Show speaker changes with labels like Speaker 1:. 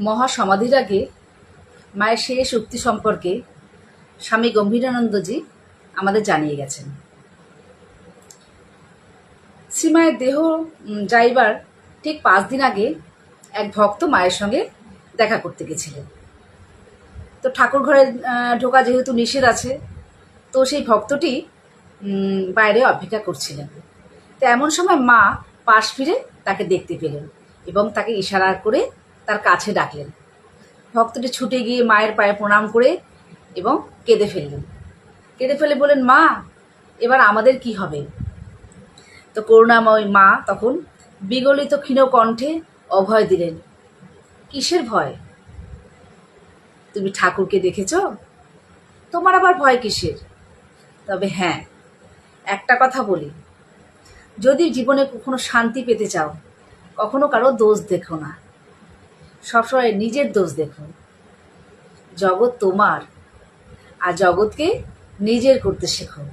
Speaker 1: মহাসমাধির আগে মায়ের শেষ উক্তি সম্পর্কে স্বামী গম্ভীরানন্দজি আমাদের জানিয়ে গেছেন। শ্রীমায়ের দেহ যাইবার ঠিক 5 দিন আগে এক ভক্ত মায়ের সঙ্গে দেখা করতে গেছিলেন। তো ঠাকুর ঘরে ঢোকা যেহেতু নিষেধ আছে, তো সেই ভক্তটি বাইরে অপেক্ষা করছিলেন। তো এমন সময় মা পাশ ফিরে তাকে দেখতে পেলেন এবং তাকে ইশারা করে তার কাছে ডাকলেন। ভক্তটি ছুটে গিয়ে মায়ের পায়ে প্রণাম করে এবং কেঁদে ফেলে বলেন, মা, এবার আমাদের কি হবে? তো করুণাময় মা তখন বিগলিত ক্ষীণ কণ্ঠে অভয় দিলেন, কিসের ভয়? তুমি ঠাকুরকে দেখেছ, তোমার আবার ভয় কিসের? তবে হ্যাঁ, একটা কথা বলি, যদি জীবনে কখনো শান্তি পেতে চাও, কখনো কারো দোষ দেখো না, সবসময় নিজের দোষ দেখো। জগৎ তোমার, আর জগৎকে নিজের করতে শেখো।